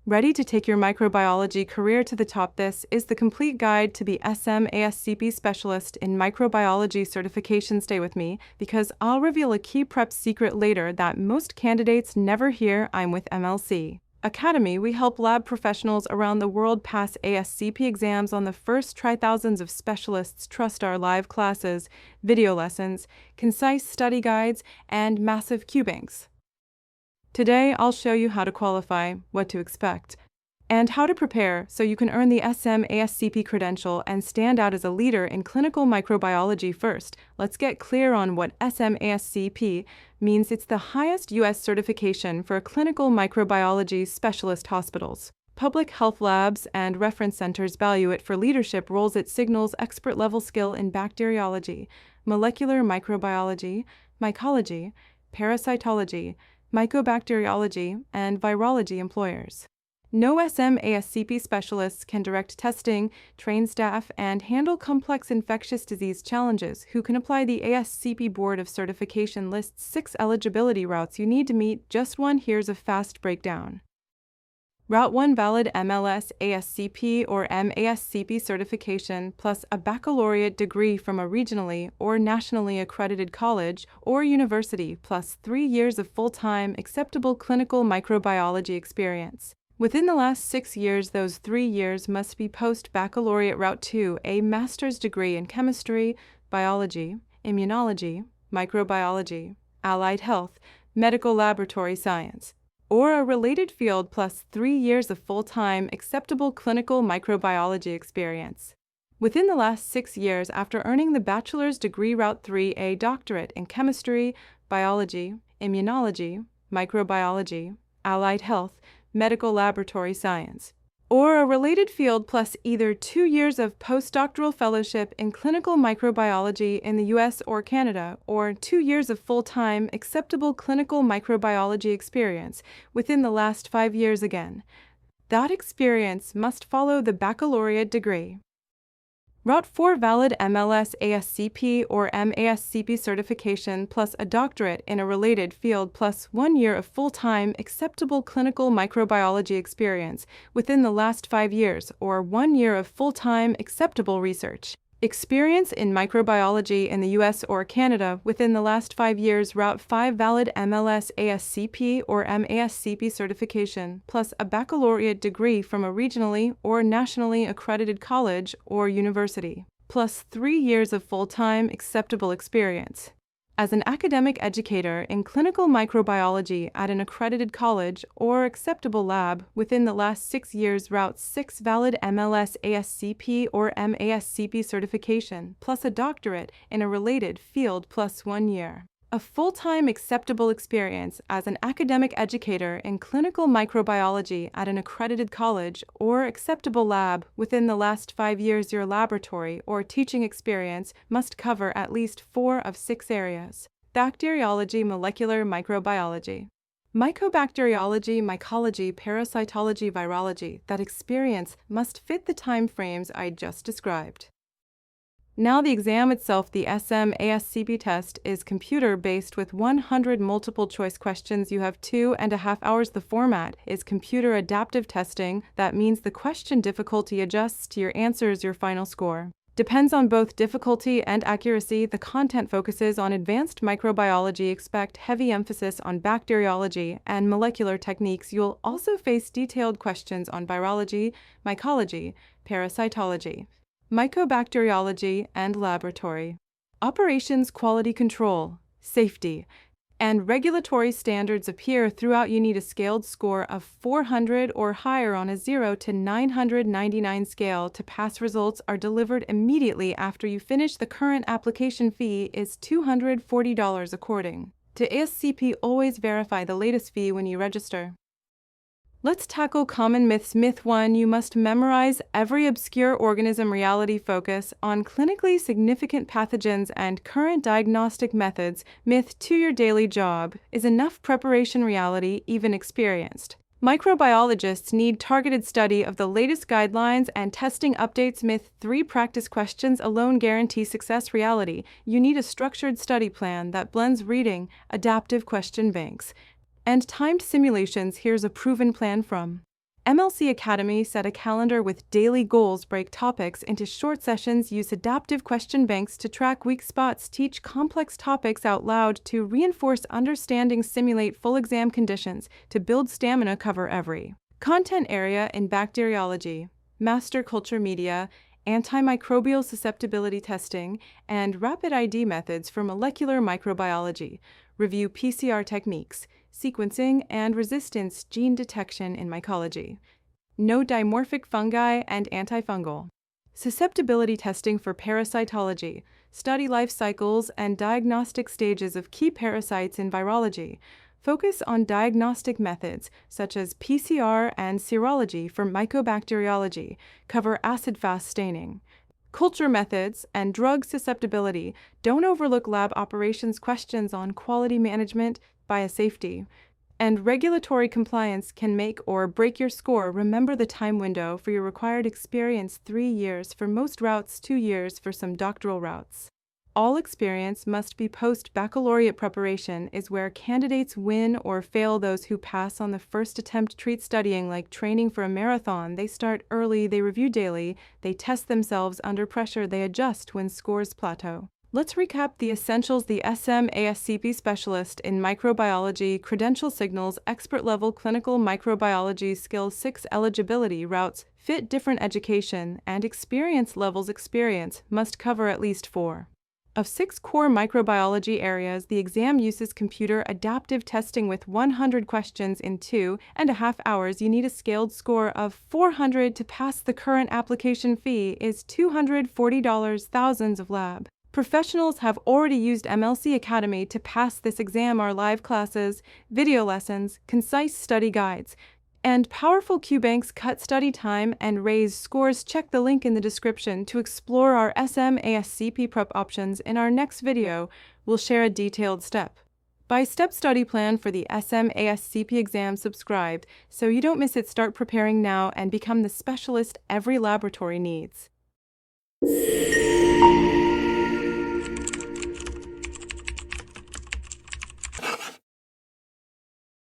Ready to take your microbiology career to the top? This is the complete guide to be SM ASCP specialist in microbiology certification. Stay with me because I'll reveal a key prep secret later that most candidates never hear. I'm with MLSIAcademy. We help lab professionals around the world pass ASCP exams on the first try. Thousands of specialists trust our live classes, video lessons, concise study guides, and massive QBanks. Today, I'll show you how to qualify, what to expect, and how to prepare so you can earn the SM ASCP credential and stand out as a leader in clinical microbiology. First, let's get clear on what SM ASCP means. It's the highest U.S. certification for clinical microbiology specialist hospitals. Public health labs and reference centers value it for leadership roles. It signals expert-level skill in bacteriology, molecular microbiology, mycology, parasitology, mycobacteriology, and virology employers. No SM ASCP specialists can direct testing, train staff, and handle complex infectious disease challenges. Who can apply? The ASCP Board of Certification lists 6 eligibility routes you need to meet. Just one. Here's a fast breakdown. Route 1: valid MLSIAcademy or MASCP certification plus a baccalaureate degree from a regionally or nationally accredited college or university plus 3 years of full-time acceptable clinical microbiology experience. Within the last 6 years, those 3 years must be post-baccalaureate. Route 2: a master's degree in chemistry, biology, immunology, microbiology, allied health, medical laboratory science, or a related field plus 3 years of full-time acceptable clinical microbiology experience. Within the last 6 years after earning the bachelor's degree. Route 3: a doctorate in chemistry, biology, immunology, microbiology, allied health, medical laboratory science, or a related field plus either 2 years of postdoctoral fellowship in clinical microbiology in the US or Canada, or 2 years of full-time acceptable clinical microbiology experience within the last 5 years. Again, that experience must follow the baccalaureate degree. Route 4: valid MLSIAcademy or MASCP certification plus a doctorate in a related field plus 1 year of full-time acceptable clinical microbiology experience within the last 5 years, or 1 year of full-time acceptable research experience in microbiology in the US or Canada within the last 5 years. Route 5: valid MLSIAcademy or MASCP certification plus a baccalaureate degree from a regionally or nationally accredited college or university, plus 3 years of full-time acceptable experience as an academic educator in clinical microbiology at an accredited college or acceptable lab within the last 6 years. Route 6: valid MLSIAcademy or MASCP certification plus a doctorate in a related field plus 1 year of full-time acceptable experience as an academic educator in clinical microbiology at an accredited college or acceptable lab within the last 5 years. Your laboratory or teaching experience must cover at least 4 of 6 areas: bacteriology, molecular microbiology, mycobacteriology, mycology, parasitology, virology. That experience must fit the time frames I just described. Now the exam itself. The SM ASCP test is computer-based with 100 multiple-choice questions. You have 2.5 hours. The format is computer adaptive testing. That means the question difficulty adjusts to your answers. Your final score depends on both difficulty and accuracy. The content focuses on advanced microbiology. Expect heavy emphasis on bacteriology and molecular techniques. You'll also face detailed questions on virology, mycology, parasitology, mycobacteriology, and laboratory operations. Quality control, safety, and regulatory standards appear throughout. You need a scaled score of 400 or higher on a 0 to 999 scale to pass. Results are delivered immediately after you finish. The current application fee is $240. According to ASCP, always verify the latest fee when you register. Let's tackle common myths. Myth 1: you must memorize every obscure organism. Reality: focus on clinically significant pathogens and current diagnostic methods. Myth 2: your daily job is enough preparation. Reality: even experienced microbiologists need targeted study of the latest guidelines and testing updates. Myth 3: practice questions alone guarantee success. Reality: you need a structured study plan that blends reading, adaptive question banks, and timed simulations. Here's a proven plan from MLSIAcademy set a calendar with daily goals, break topics into short sessions, use adaptive question banks to track weak spots, teach complex topics out loud to reinforce understanding, simulate full exam conditions to build stamina, cover every content area in bacteriology, master culture media, antimicrobial susceptibility testing, and rapid ID methods for molecular microbiology, review PCR techniques, sequencing, and resistance gene detection in mycology. No dimorphic fungi and antifungal. Susceptibility testing for parasitology, study life cycles and diagnostic stages of key parasites in virology. Focus on diagnostic methods such as PCR and serology for mycobacteriology, cover acid-fast staining. Culture methods and drug susceptibility. Don't overlook lab operations questions on quality management, biosafety, and regulatory compliance can make or break your score. Remember the time window for your required experience: 3 years for most routes, 2 years for some doctoral routes. All experience must be post-baccalaureate. Preparation is where candidates win or fail. Those who pass on the first attempt treat studying like training for a marathon. They start early, they review daily, they test themselves under pressure, they adjust when scores plateau. Let's recap the essentials. The SM ASCP specialist in microbiology, credential signals, expert level clinical microbiology skills, 6 eligibility routes, fit different education and experience levels. Experience must cover at least 4 of 6 core microbiology areas. The exam uses computer adaptive testing with 100 questions in 2.5 hours. You need a scaled score of 400 to pass. The current application fee is $240. Thousands of lab professionals have already used MLSIAcademy to pass this exam. Our live classes, video lessons, concise study guides, and powerful QBanks cut study time and raise scores. Check the link in the description to explore our SM ASCP prep options. In our next video, we'll share a detailed step-by-step study plan for the SM ASCP exam. Subscribe so you don't miss it. Start preparing now and become the specialist every laboratory needs.